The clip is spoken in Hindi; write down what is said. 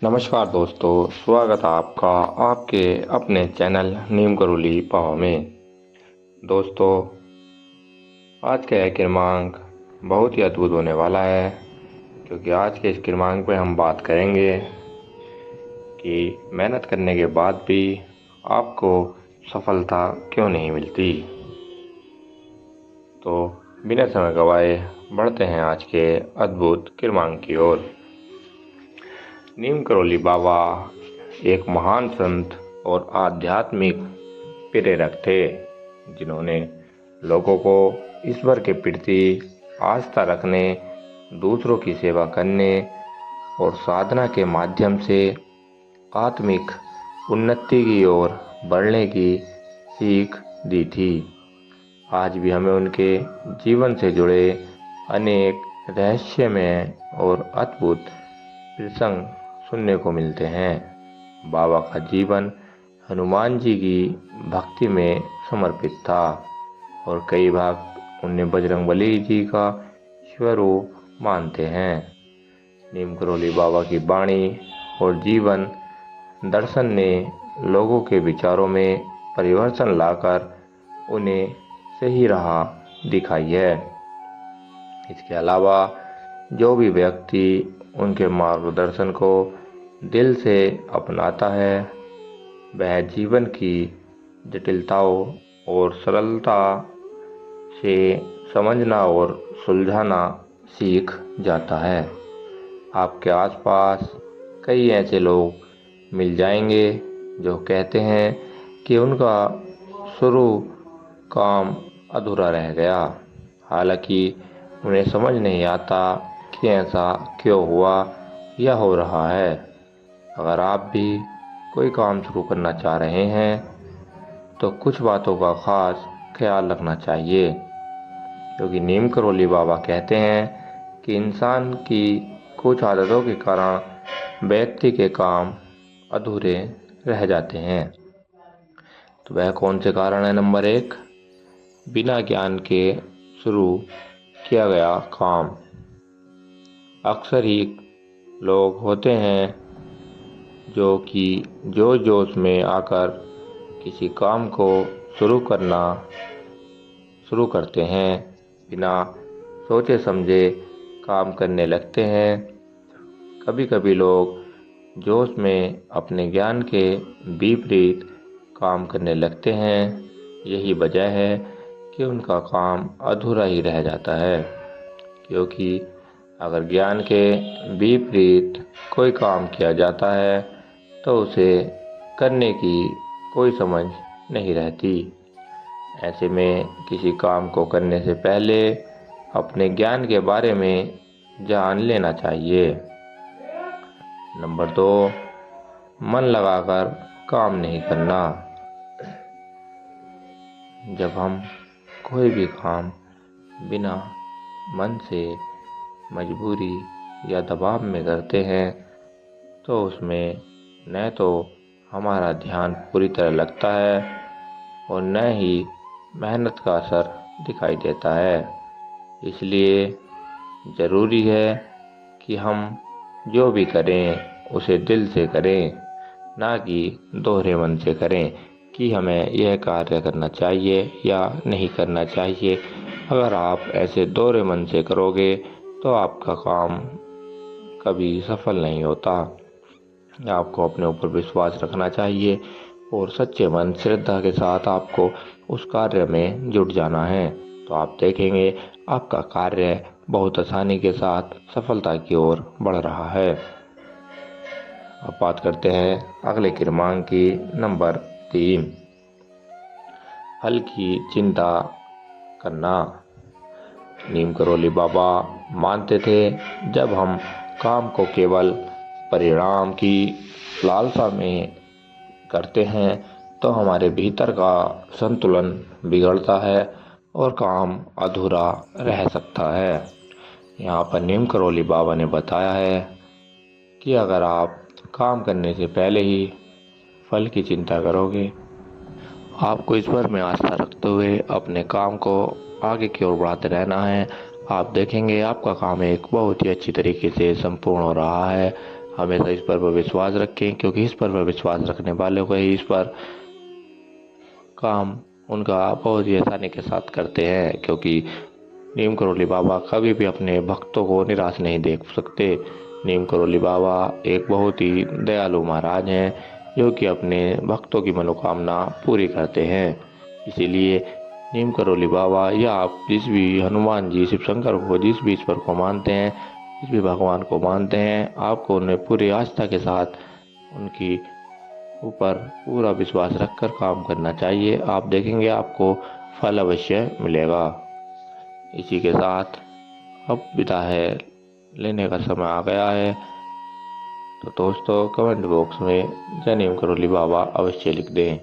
नमस्कार दोस्तों, स्वागत है आपका आपके अपने चैनल नीम करोली पाव में। दोस्तों, आज का यह क्रमांक बहुत ही अद्भुत होने वाला है, क्योंकि आज के इस क्रमांक पे हम बात करेंगे कि मेहनत करने के बाद भी आपको सफलता क्यों नहीं मिलती। तो बिना समय गवाए बढ़ते हैं आज के अद्भुत क्रमांक की ओर। नीम करोली बाबा एक महान संत और आध्यात्मिक प्रेरक थे, जिन्होंने लोगों को ईश्वर के प्रति आस्था रखने, दूसरों की सेवा करने और साधना के माध्यम से आत्मिक उन्नति की ओर बढ़ने की सीख दी थी। आज भी हमें उनके जीवन से जुड़े अनेक रहस्यमय और अद्भुत प्रसंग सुनने को मिलते हैं। बाबा का जीवन हनुमान जी की भक्ति में समर्पित था और कई भक्त उन्हें बजरंगबली जी का स्वरूप मानते हैं। नीम करोली बाबा की वाणी और जीवन दर्शन ने लोगों के विचारों में परिवर्तन लाकर उन्हें सही राह दिखाई है। इसके अलावा जो भी व्यक्ति उनके मार्गदर्शन को दिल से अपनाता है, वह जीवन की जटिलताओं और सरलता से समझना और सुलझाना सीख जाता है। आपके आसपास कई ऐसे लोग मिल जाएंगे जो कहते हैं कि उनका शुरू काम अधूरा रह गया, हालांकि उन्हें समझ नहीं आता कि ऐसा क्यों हुआ या हो रहा है। अगर आप भी कोई काम शुरू करना चाह रहे हैं तो कुछ बातों का खास ख्याल रखना चाहिए, क्योंकि नीम करोली बाबा कहते हैं कि इंसान की कुछ आदतों के कारण व्यक्ति के काम अधूरे रह जाते हैं। तो वह कौन से कारण है? नंबर 1, बिना ज्ञान के शुरू किया गया काम। अक्सर ही लोग होते हैं जो कि जोश में आकर किसी काम को शुरू करते हैं, बिना सोचे समझे काम करने लगते हैं। कभी कभी लोग जोश में अपने ज्ञान के विपरीत काम करने लगते हैं। यही वजह है कि उनका काम अधूरा ही रह जाता है, क्योंकि अगर ज्ञान के विपरीत कोई काम किया जाता है तो उसे करने की कोई समझ नहीं रहती। ऐसे में किसी काम को करने से पहले अपने ज्ञान के बारे में जान लेना चाहिए। नंबर 2, मन लगाकर काम नहीं करना। जब हम कोई भी काम बिना मन से मजबूरी या दबाव में करते हैं तो उसमें न तो हमारा ध्यान पूरी तरह लगता है और न ही मेहनत का असर दिखाई देता है। इसलिए ज़रूरी है कि हम जो भी करें उसे दिल से करें, ना कि दोहरे मन से करें कि हमें यह कार्य करना चाहिए या नहीं करना चाहिए। अगर आप ऐसे दोहरे मन से करोगे तो आपका काम कभी सफल नहीं होता। आपको अपने ऊपर विश्वास रखना चाहिए और सच्चे मन श्रद्धा के साथ आपको उस कार्य में जुट जाना है, तो आप देखेंगे आपका कार्य बहुत आसानी के साथ सफलता की ओर बढ़ रहा है। अब बात करते हैं अगले क्रमांक की, नंबर 3, फल की चिंता करना। नीम करोली बाबा मानते थे जब हम काम को केवल परिणाम की लालसा में करते हैं तो हमारे भीतर का संतुलन बिगड़ता है और काम अधूरा रह सकता है। यहाँ पर नीम करोली बाबा ने बताया है कि अगर आप काम करने से पहले ही फल की चिंता करोगे, आपको ईश्वर में आस्था रखते हुए अपने काम को आगे की ओर बढ़ाते रहना है, आप देखेंगे आपका काम एक बहुत ही अच्छी तरीके से संपूर्ण हो रहा है। हमेशा ईश्वर पर विश्वास रखें, क्योंकि ईश्वर पर विश्वास रखने वालों को ही ईश्वर काम उनका बहुत ही आसानी के साथ करते हैं, क्योंकि नीम करोली बाबा कभी भी अपने भक्तों को निराश नहीं देख सकते। नीम करोली बाबा एक बहुत ही दयालु महाराज हैं, जो कि अपने भक्तों की मनोकामना पूरी करते हैं। इसीलिए नीम करोली बाबा या आप जिस भी हनुमान जी, शिव शंकर को, जिस भी ईश्वर को मानते हैं, जिस भी भगवान को मानते हैं, आपको उन्हें पूरी आस्था के साथ उनकी ऊपर पूरा विश्वास रखकर काम करना चाहिए। आप देखेंगे आपको फल अवश्य मिलेगा। इसी के साथ अब विदा है लेने का समय आ गया है। तो दोस्तों, कमेंट बॉक्स में जय नीम करोली बाबा अवश्य लिख दें।